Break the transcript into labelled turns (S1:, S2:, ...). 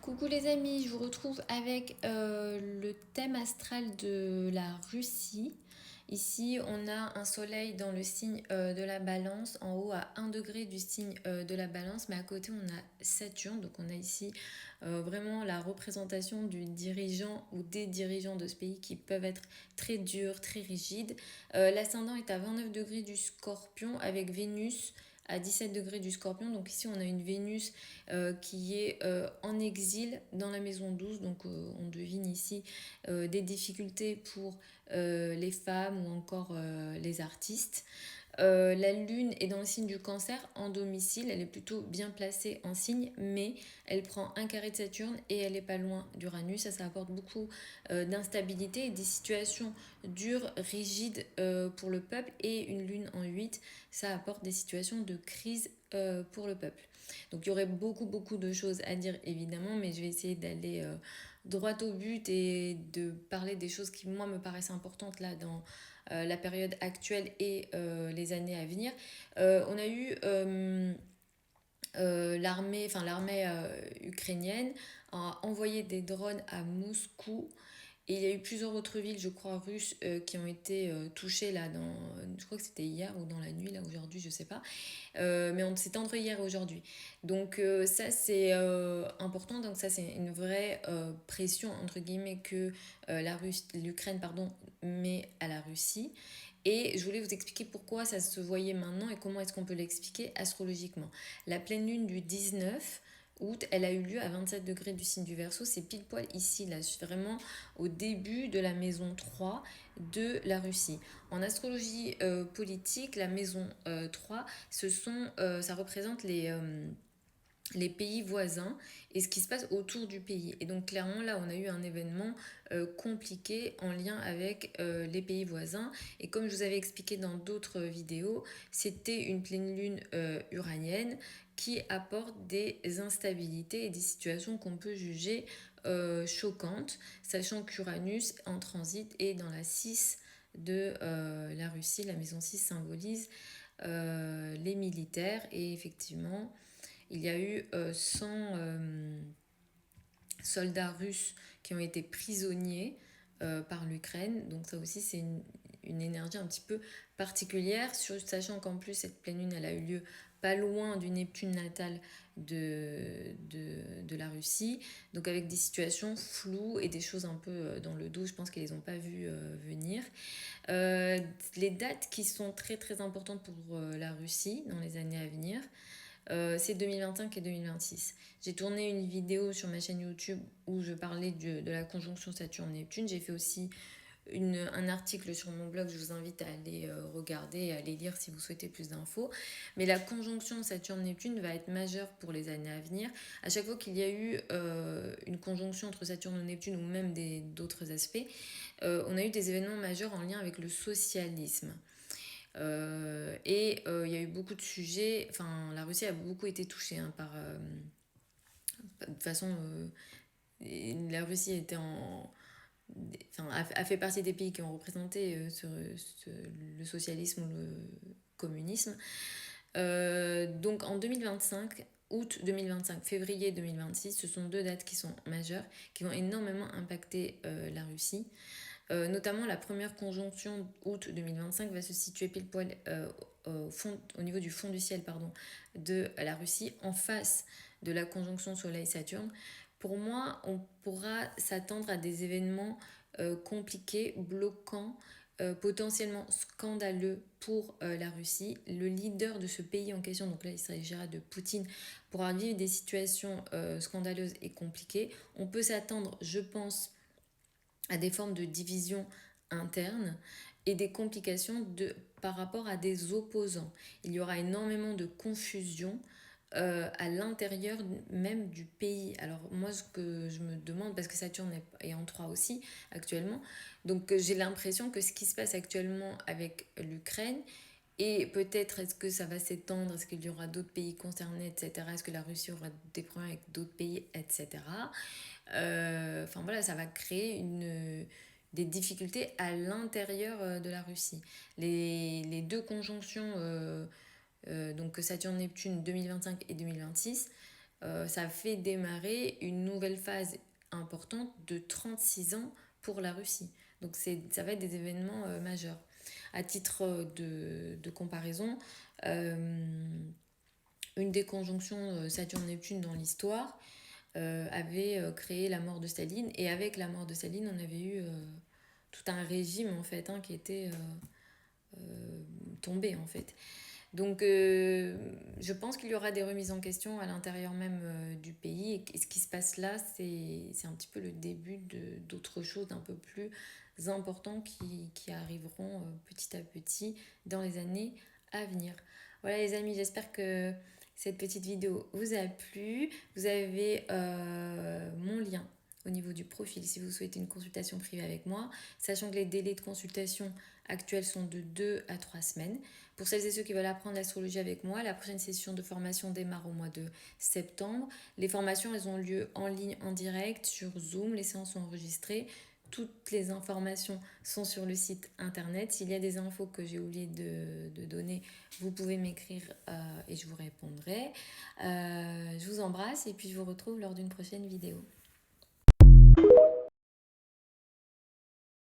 S1: Coucou les amis, je vous retrouve avec le thème astral de la Russie. Ici, on a un soleil dans le signe de la balance, en haut à 1 degré du signe de la balance, mais à côté, on a Saturne. Donc, on a ici vraiment la représentation du dirigeant ou des dirigeants de ce pays qui peuvent être très durs, très rigides. L'ascendant est à 29 degrés du Scorpion avec Vénus à 17 degrés du Scorpion. Donc ici, on a une Vénus qui est en exil dans la maison 12. Donc on devine ici des difficultés pour les femmes ou encore les artistes. La lune est dans le signe du cancer en domicile, elle est plutôt bien placée en signe, mais elle prend un carré de Saturne et elle n'est pas loin d'Uranus. Ça apporte beaucoup d'instabilité et des situations dures, rigides pour le peuple. Et une lune en 8, ça apporte des situations de crise pour le peuple. Donc il y aurait beaucoup de choses à dire évidemment, mais je vais essayer d'aller droit au but et de parler des choses qui moi me paraissent importantes là dans la période actuelle et les années à venir. On a eu l'armée ukrainienne a envoyé des drones à Moscou. Et il y a eu plusieurs autres villes, je crois, russes qui ont été touchées là je crois que c'était hier ou dans la nuit, là aujourd'hui, je sais pas. Mais c'était entre hier et aujourd'hui. Donc ça c'est important, donc ça c'est une vraie pression entre guillemets que l'Ukraine pardon, met à la Russie. Et je voulais vous expliquer pourquoi ça se voyait maintenant et comment est-ce qu'on peut l'expliquer astrologiquement. La pleine lune du 19 août, elle a eu lieu à 27 degrés du signe du Verseau, c'est pile poil ici, là, vraiment au début de la maison 3 de la Russie. En astrologie politique, la maison 3, ça représente les pays voisins et ce qui se passe autour du pays. Et donc clairement là on a eu un événement compliqué en lien avec les pays voisins. Et comme je vous avais expliqué dans d'autres vidéos, c'était une pleine lune uranienne qui apporte des instabilités et des situations qu'on peut juger choquantes, sachant qu'Uranus en transit est dans la 6 de la Russie. La maison 6 symbolise les militaires et effectivement il y a eu 100 soldats russes qui ont été prisonniers par l'Ukraine. Donc ça aussi, c'est une énergie un petit peu particulière, sachant qu'en plus, cette pleine lune, elle a eu lieu pas loin du Neptune natal de la Russie. Donc avec des situations floues et des choses un peu dans le dos, je pense qu'ils les ont pas vues venir. Les dates qui sont très importantes pour la Russie dans les années à venir, c'est 2025 et 2026. J'ai tourné une vidéo sur ma chaîne YouTube où je parlais de la conjonction Saturne-Neptune. J'ai fait aussi un article sur mon blog, je vous invite à aller regarder et à aller lire si vous souhaitez plus d'infos. Mais la conjonction Saturne-Neptune va être majeure pour les années à venir. À chaque fois qu'il y a eu une conjonction entre Saturne et Neptune ou même d'autres aspects, on a eu des événements majeurs en lien avec le socialisme. Il y a eu beaucoup de sujets, enfin la Russie a beaucoup été touchée par... de toute façon, la Russie était a fait partie des pays qui ont représenté le socialisme ou le communisme. Donc en 2025, août 2025, février 2026, ce sont deux dates qui sont majeures, qui vont énormément impacter la Russie. Notamment la première conjonction août 2025 va se situer pile poil au niveau du fond du ciel de la Russie, en face de la conjonction Soleil-Saturne. Pour moi, on pourra s'attendre à des événements compliqués, bloquants, potentiellement scandaleux pour la Russie. Le leader de ce pays en question, donc là il s'agira de Poutine, pourra vivre des situations scandaleuses et compliquées. On peut s'attendre, je pense, à des formes de division interne et des complications par rapport à des opposants. Il y aura énormément de confusion à l'intérieur même du pays. Alors moi ce que je me demande, parce que Saturne est en 3 aussi actuellement, donc j'ai l'impression que ce qui se passe actuellement avec l'Ukraine, et peut-être est-ce que ça va s'étendre, est-ce qu'il y aura d'autres pays concernés, etc. Est-ce que la Russie aura des problèmes avec d'autres pays, etc. Enfin voilà, ça va créer des difficultés à l'intérieur de la Russie. Les deux conjonctions, donc Saturne-Neptune 2025 et 2026, ça fait démarrer une nouvelle phase importante de 36 ans pour la Russie. Donc ça va être des événements majeurs. À titre de comparaison, une des conjonctions Saturne-Neptune dans l'histoire avait créé la mort de Staline. Et avec la mort de Staline, on avait eu tout un régime en fait qui était tombé en fait. Donc je pense qu'il y aura des remises en question à l'intérieur même du pays. Et ce qui se passe là, c'est un petit peu le début d'autres choses d'un peu plus importants qui arriveront petit à petit dans les années à venir. Voilà les amis, j'espère que cette petite vidéo vous a plu. Vous avez mon lien au niveau du profil si vous souhaitez une consultation privée avec moi, sachant que les délais de consultation actuels sont de 2 à 3 semaines. Pour celles et ceux qui veulent apprendre l'astrologie avec moi, la prochaine session de formation démarre au mois de septembre. Les formations, elles ont lieu en ligne, en direct, sur Zoom. Les séances sont enregistrées. Toutes les informations sont sur le site internet. S'il y a des infos que j'ai oublié de donner, vous pouvez m'écrire et je vous répondrai. Je vous embrasse et puis je vous retrouve lors d'une prochaine vidéo.